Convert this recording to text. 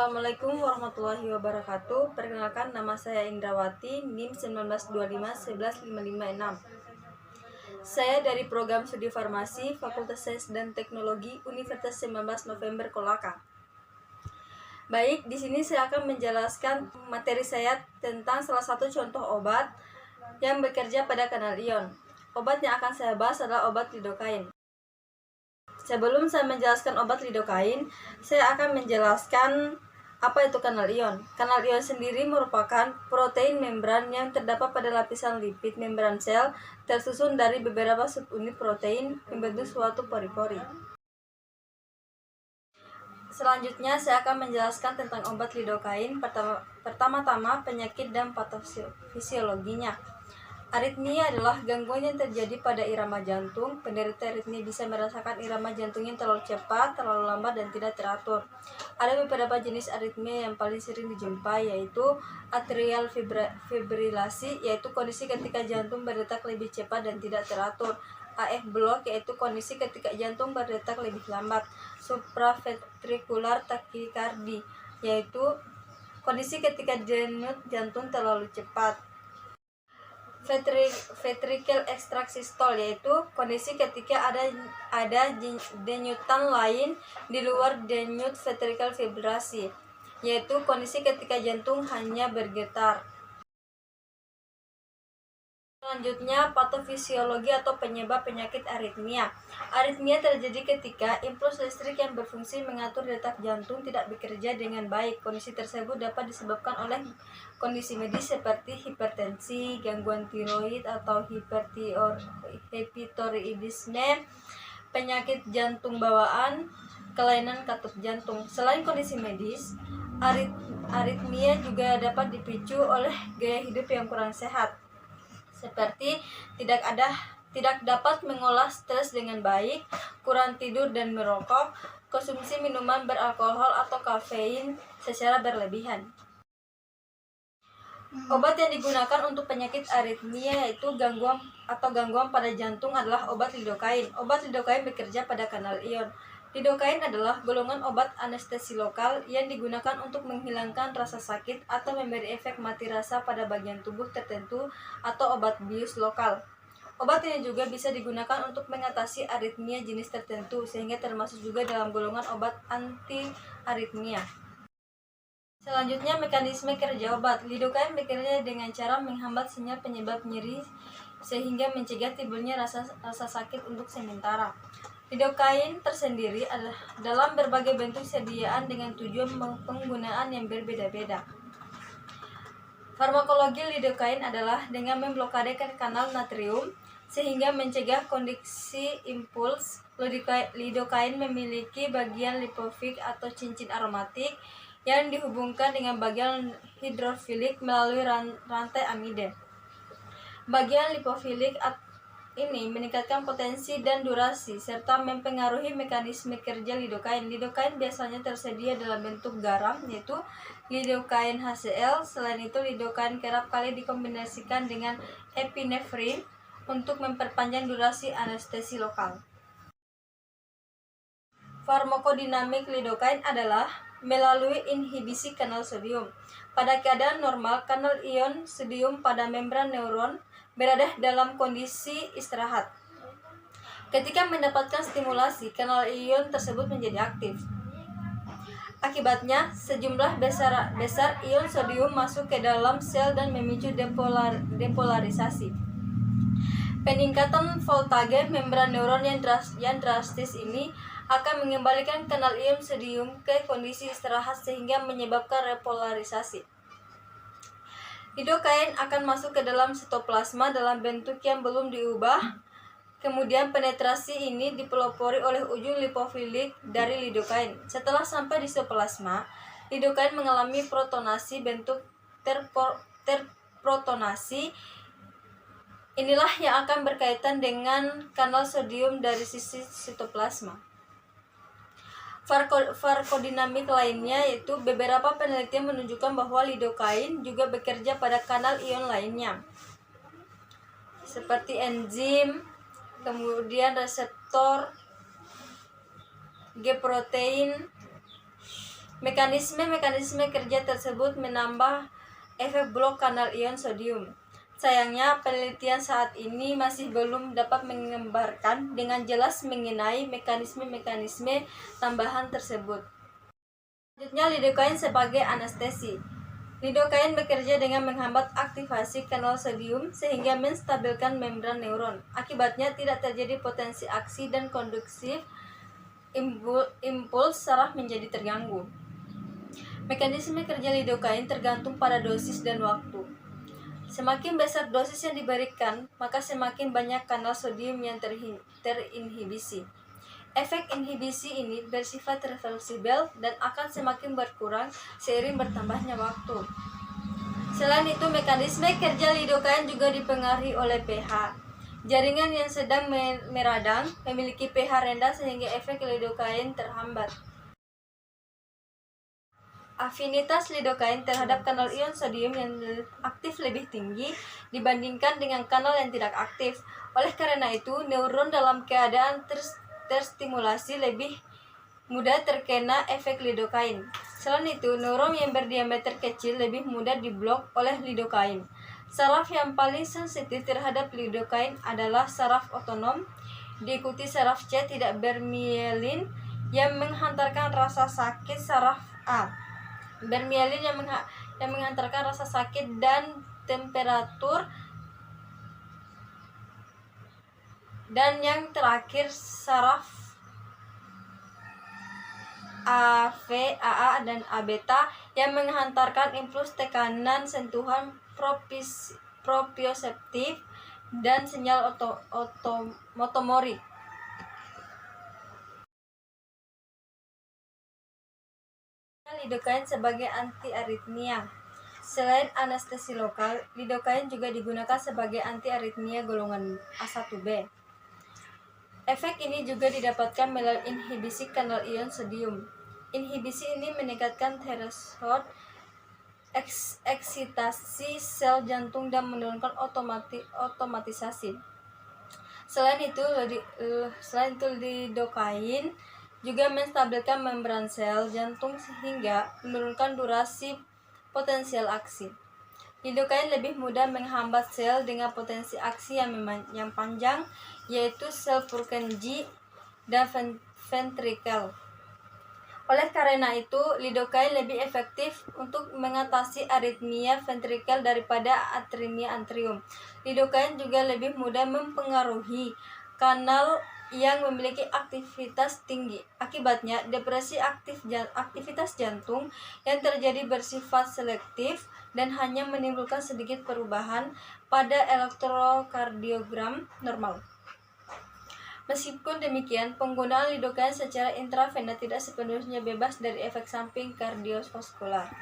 Assalamualaikum warahmatullahi wabarakatuh. Perkenalkan, nama saya Indrawati, NIM 1925-11556. Saya dari program studi farmasi Fakultas Sains dan Teknologi Universitas 19 November Kolaka. Baik, di sini saya akan menjelaskan materi saya tentang salah satu contoh obat yang bekerja pada kanal ion. Obat yang akan saya bahas adalah obat lidokain. Sebelum saya menjelaskan obat lidokain, saya akan menjelaskan apa itu kanal ion. Kanal ion sendiri merupakan protein membran yang terdapat pada lapisan lipid membran sel, tersusun dari beberapa subunit protein membentuk suatu pori-pori. Selanjutnya saya akan menjelaskan tentang obat lidokain. Pertama-tama penyakit dan patofisiologinya. Aritmia adalah gangguan yang terjadi pada irama jantung. Penderita aritmia bisa merasakan irama jantungnya terlalu cepat, terlalu lambat, dan tidak teratur. Ada beberapa jenis aritmia yang paling sering dijumpai, yaitu atrial fibrilasi, yaitu kondisi ketika jantung berdetak lebih cepat dan tidak teratur. AF block, yaitu kondisi ketika jantung berdetak lebih lambat. Supraventricular tachycardia, yaitu kondisi ketika denyut jantung terlalu cepat. Ventricle extract systole, yaitu kondisi ketika ada denyutan lain di luar denyut ventricle fibrillasi, yaitu kondisi ketika jantung hanya bergetar. Selanjutnya, patofisiologi atau penyebab penyakit aritmia. Aritmia terjadi ketika impuls listrik yang berfungsi mengatur detak jantung tidak bekerja dengan baik. Kondisi tersebut dapat disebabkan oleh kondisi medis seperti hipertensi, gangguan tiroid atau hipertiroidisme, penyakit jantung bawaan, kelainan katup jantung. Selain kondisi medis, aritmia juga dapat dipicu oleh gaya hidup yang kurang sehat, seperti tidak dapat mengolah stres dengan baik, kurang tidur dan merokok, konsumsi minuman beralkohol atau kafein secara berlebihan. Obat yang digunakan untuk penyakit aritmia yaitu gangguan pada jantung adalah obat lidokain. Obat lidokain bekerja pada kanal ion. Lidokain adalah golongan obat anestesi lokal yang digunakan untuk menghilangkan rasa sakit atau memberi efek mati rasa pada bagian tubuh tertentu atau obat bius lokal. Obat ini juga bisa digunakan untuk mengatasi aritmia jenis tertentu, sehingga termasuk juga dalam golongan obat anti-aritmia. Selanjutnya, mekanisme kerja obat. Lidokain bekerja dengan cara menghambat sinyal penyebab nyeri sehingga mencegah timbulnya rasa sakit untuk sementara. Lidokain tersendiri adalah dalam berbagai bentuk sediaan dengan tujuan penggunaan yang berbeda-beda. Farmakologi lidokain adalah dengan memblokade kanal natrium sehingga mencegah kondisi impuls. Lidokain memiliki bagian lipofik atau cincin aromatik yang dihubungkan dengan bagian hidrofilik melalui rantai amida. Bagian lipofilik ini meningkatkan potensi dan durasi serta mempengaruhi mekanisme kerja lidokain. Lidokain biasanya tersedia dalam bentuk garam, yaitu lidokain HCl. Selain itu, lidokain kerap kali dikombinasikan dengan epinefrin untuk memperpanjang durasi anestesi lokal. Farmakodinamik lidokain adalah melalui inhibisi kanal sodium. Pada keadaan normal, kanal ion sodium pada membran neuron berada dalam kondisi istirahat. Ketika mendapatkan stimulasi, kanal ion tersebut menjadi aktif. Akibatnya, sejumlah besar ion sodium masuk ke dalam sel dan memicu depolarisasi. Peningkatan voltage membran neuron yang drastis ini akan mengembalikan kanal ion sodium ke kondisi istirahat sehingga menyebabkan repolarisasi. Lidokain akan masuk ke dalam sitoplasma dalam bentuk yang belum diubah. Kemudian penetrasi ini dipelopori oleh ujung lipofilik dari lidokain. Setelah sampai di sitoplasma, lidokain mengalami protonasi bentuk terprotonasi. Inilah yang akan berkaitan dengan kanal sodium dari sisi sitoplasma. Farmakodinamik lainnya yaitu beberapa penelitian menunjukkan bahwa lidokain juga bekerja pada kanal ion lainnya, seperti enzim, kemudian reseptor G protein, Mekanisme kerja tersebut menambah efek blok kanal ion sodium. Sayangnya, penelitian saat ini masih belum dapat menggambarkan dengan jelas mengenai mekanisme tambahan tersebut. Selanjutnya, lidokain sebagai anestesi. Lidokain bekerja dengan menghambat aktivasi kanal sodium sehingga menstabilkan membran neuron. Akibatnya tidak terjadi potensi aksi dan konduktif, impuls saraf menjadi terganggu. Mekanisme kerja lidokain tergantung pada dosis dan waktu. Semakin besar dosis yang diberikan, maka semakin banyak kanal sodium yang terinhibisi. Efek inhibisi ini bersifat reversibel dan akan semakin berkurang seiring bertambahnya waktu. Selain itu, mekanisme kerja lidokain juga dipengaruhi oleh pH. Jaringan yang sedang meradang memiliki pH rendah sehingga efek lidokain terhambat. Afinitas lidokain terhadap kanal ion sodium yang aktif lebih tinggi dibandingkan dengan kanal yang tidak aktif. Oleh karena itu, neuron dalam keadaan terstimulasi lebih mudah terkena efek lidokain. Selain itu, neuron yang berdiameter kecil lebih mudah diblok oleh lidokain. Saraf yang paling sensitif terhadap lidokain adalah saraf otonom, diikuti saraf C tidak bermielin yang menghantarkan rasa sakit, saraf A bermielin yang menghantarkan rasa sakit dan temperatur, dan yang terakhir saraf AV, AA, dan A beta yang menghantarkan impuls tekanan, sentuhan proprioseptif, dan sinyal motomorik. Lidokain sebagai antiaritmia. Selain anestesi lokal, lidokain juga digunakan sebagai antiaritmia golongan A1B. Efek ini juga didapatkan melalui inhibisi kanal ion sodium. Inhibisi ini meningkatkan threshold eksitasi sel jantung dan menurunkan otomatisasi. Selain itu, lidokain juga menstabilkan membran sel jantung sehingga menurunkan durasi potensial aksi. Lidokain lebih mudah menghambat sel dengan potensi aksi yang panjang, yaitu sel Purkinje dan ventrikel. Oleh karena itu, lidokain lebih efektif untuk mengatasi aritmia ventrikel daripada arrhythmia atrium. Lidokain juga lebih mudah mempengaruhi kanal yang memiliki aktivitas tinggi. Akibatnya, depresi aktivitas jantung yang terjadi bersifat selektif dan hanya menimbulkan sedikit perubahan pada elektrokardiogram normal. Meskipun demikian, penggunaan lidokain secara intravena tidak sepenuhnya bebas dari efek samping kardiovaskular.